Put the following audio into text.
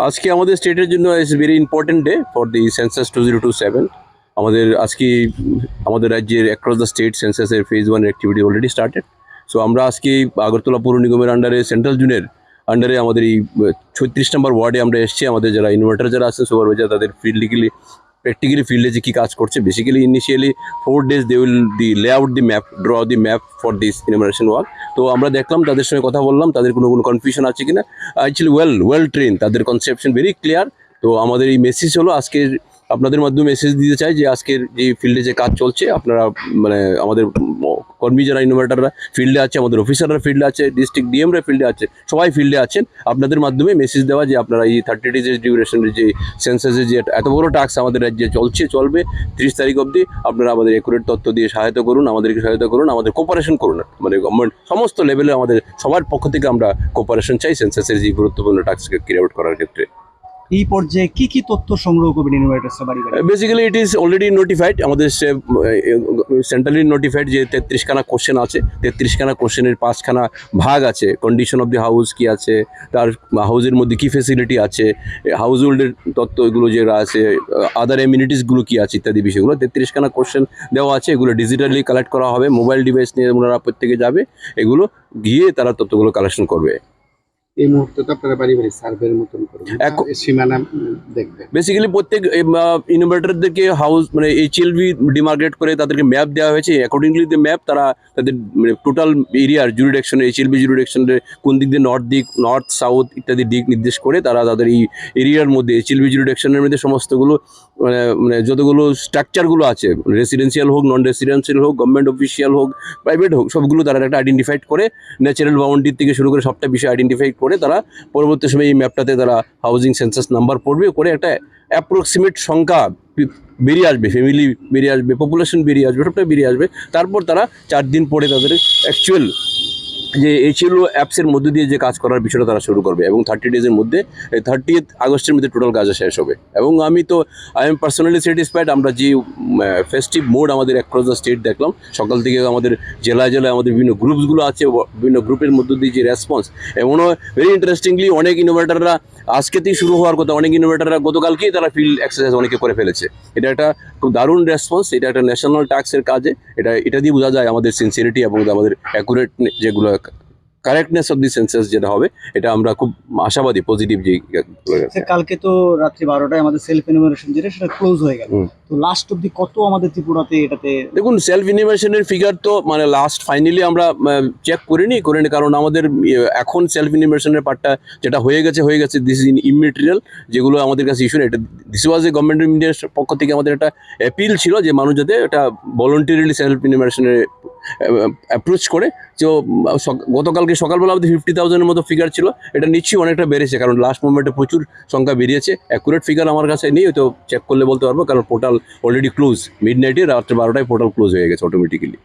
আজকে আমাদের স্টেটের জন্য is very important day for the census 2027। আমাদের আজকে আমাদের রাজ্যের অ্যাক্রস দ্য স্টেট সেন্সাসের phase 1 activity already started. So আমরা আজকে আগরতলা পৌর নিগমের আন্ডারে সেন্ট্রাল জোনের আন্ডারে আমাদের এই 36 নম্বর ওয়ার্ডে আমরা এসেছি। আমাদের যারা ইনভার্টার যারা আছে সুপারভাইজার তাদের প্র্যাকটিক্যালি ফিল্ডে যে কী কাজ করছে, basically initially 4 days they will lay out the map, draw the map for this innovation work. তো আমরা দেখলাম, তাদের সঙ্গে কথা বললাম, তাদের কোনো কনফিউশন আছে কিনা। অ্যাকচুয়ালি ওয়েল ট্রেন, তাদের কনসেপশন ভেরি ক্লিয়ার। তো আমাদের এই মেসেজ হলো আজকের আপনাদের মাধ্যমে মেসেজ দিতে চাই যে আজকের যে ফিল্ডে যে কাজ চলছে, আপনারা মানে আমাদের কর্মী যারা ইনোভেটাররা ফিল্ডে আছে, আমাদের অফিসাররা ফিল্ডে আছে, ডিস্ট্রিক্ট ডিএমরা ফিল্ডে আছে, সবাই ফিল্ডে আছেন। আপনাদের মাধ্যমে মেসেজ দেওয়া যে আপনারা এই 30 days ডিউরেশনের যে সেন্সাসের যে এত বড় টাস্ক আমাদের রাজ্যে চলবে 30 তারিখ অবধি, আপনারা আমাদের অ্যাকুরেট তথ্য দিয়ে সহায়তা করুন, আমাদেরকে সহায়তা করুন, আমাদের কোপারেশন করুন। মানে গভর্নমেন্ট সমস্ত লেভেলে আমাদের সবার পক্ষ থেকে আমরা কোপারেশন চাই সেন্সাসের যে গুরুত্বপূর্ণ টাস্ককে ক্যারি আউট করার ক্ষেত্রে। এই পর্যায়ে কি কি তথ্য সংগ্রহ করবেন ইনোভেটরসরা বাড়ি বাড়ি? Basically it is already notified, আমাদের সেন্ট্রালি নোটিফাইড যে 33খানা কোশ্চেন আছে, 33খানা কোশ্চেনের 5খানা ভাগ আছে। কন্ডিশন অফ দি হাউস কী আছে, তার হাউসের মধ্যে কী ফেসিলিটি আছে, হাউস হোল্ডের তথ্য এগুলো যেগুলো আছে, আদার এমিনিটিসগুলো কী আছে ইত্যাদি বিষয়গুলো 33খানা কোশ্চেন দেওয়া আছে। এগুলো ডিজিটালি কালেক্ট করা হবে, মোবাইল ডিভাইস নিয়ে ওনারা প্রত্যেকে যাবে, এগুলো গিয়ে তারা তথ্যগুলো কালেকশন করবে। এই মুহূর্তে তো আপনারা বাড়ি বাড়ি সার্ভের মতন করবেন, সীমানা দেখবেন। বেসিক্যালি প্রত্যেক ইনোভেটরদেরকে হাউস মানে এইচএলভি ডিমার্কেট করে তাদেরকে ম্যাপ দেওয়া হয়েছে। অ্যাকর্ডিংলি দ্য ম্যাপ তারা তাদের মানে টোটাল এরিয়ার জুরিডিকশনে এইচএলভি জুরিডিকশনের কোন দিক দিয়ে নর্থ সাউথ ইত্যাদি দিক নির্দেশ করে তারা তাদের এই এরিয়ার মধ্যে এইচএলভি জুরিডিকশনের মধ্যে সমস্তগুলো মানে যতগুলো স্ট্রাকচারগুলো আছে, রেসিডেন্সিয়াল হোক, নন রেসিডেন্সিয়াল হোক, গভর্নমেন্ট অফিসিয়াল হোক, প্রাইভেট হোক, সবগুলো তারা একটা আইডেন্টিফাইড করে ন্যাচারাল বাউন্ডারি থেকে শুরু করে সবটা বিষয় আইডেন্টিফাই করে তারা পরবর্তী সময় এই ম্যাপটাতে তারা হাউজিং সেন্সাস নাম্বার পড়বে, করে একটা অ্যাপ্রক্সিমেট সংখ্যা বেরিয়ে আসবে, ফ্যামিলি বেরিয়ে আসবে, পপুলেশন বেরিয়ে আসবে, সবটা বেরিয়ে আসবে। তারপর তারা 4 দিন পরে তাদের অ্যাকচুয়াল যে এইচএলও অ্যাপসের মধ্যে দিয়ে যে কাজ করার বিষয়টা তারা শুরু করবে এবং 30 days মধ্যে 30th আগস্টের মধ্যে টোটাল কাজ শেষ হবে। এবং আই এম পার্সোনালি স্যাটিসফাইড। আমরা যে ফেস্টিভ মোড আমাদের অ্যাক্রস দ্য স্টেট দেখলাম, সকাল থেকে আমাদের জেলায় আমাদের বিভিন্ন গ্রুপসগুলো আছে, বিভিন্ন গ্রুপের মধ্য দিয়ে যে রেসপন্স, এমনও ভেরি ইন্টারেস্টিংলি অনেক ইনোভেটাররা আজকেতেই শুরু হওয়ার কথা, অনেক ইনোভেটাররা গতকালকেই তারা ফিল্ড এক্সারসাইজ অনেকে করে ফেলেছে। এটা একটা খুব দারুণ রেসপন্স, এটা একটা ন্যাশনাল টাস্কের কাজে, এটা দিয়ে বোঝা যায় আমাদের সিনসিয়ারিটি এবং আমাদের অ্যাকুরেট যেগুলো কারেক্টনেস অফ দি সেন্সাস যেটা হবে, এটা আমরা খুব আশাবাদী, পজিটিভ যে। কালকে তো রাত্রি 12টায় আমাদের সেলফ ইনোভেশন যেটা সেটা ক্লোজ হয়ে গেল, তো লাস্ট অব্দি কত আমাদের ত্রিপুরাতে এটাতে? দেখুন, সেলফ ইনোভেশনের ফিগার তো মানে লাস্ট ফাইনালি আমরা চেক করিনি, কারণ আমাদের এখন সেলফ ইনোভেশনের পার্টটা যেটা হয়ে গেছে দিস ইজ ইমমেটেরিয়াল, যেগুলো আমাদের কাছে ইস্যু। এটা this was a government of ইন্ডিয়ার পক্ষ থেকে আমাদের একটা অ্যাপিল ছিল যে মানুষ যাতে এটা ভলেন্টারিলি সেলফ ইনোভেশনের অ্যাপ্রোচ করে। তো গতকালকে সকালবেলা আমাদের 50,000-এর মতো ফিগার ছিল, এটা নিশ্চয়ই অনেকটা বেড়েছে, কারণ লাস্ট মোমেন্টে প্রচুর সংখ্যা বেরিয়েছে। অ্যাকুরেট ফিগার আমার কাছে নেই, তো চেক করলে বলতে পারবো, কারণ পোর্টাল অলরেডি ক্লোজ, মিডনাইটে রাত্রে 12টায় পোর্টাল ক্লোজ হয়ে গেছে অটোমেটিক্যালি।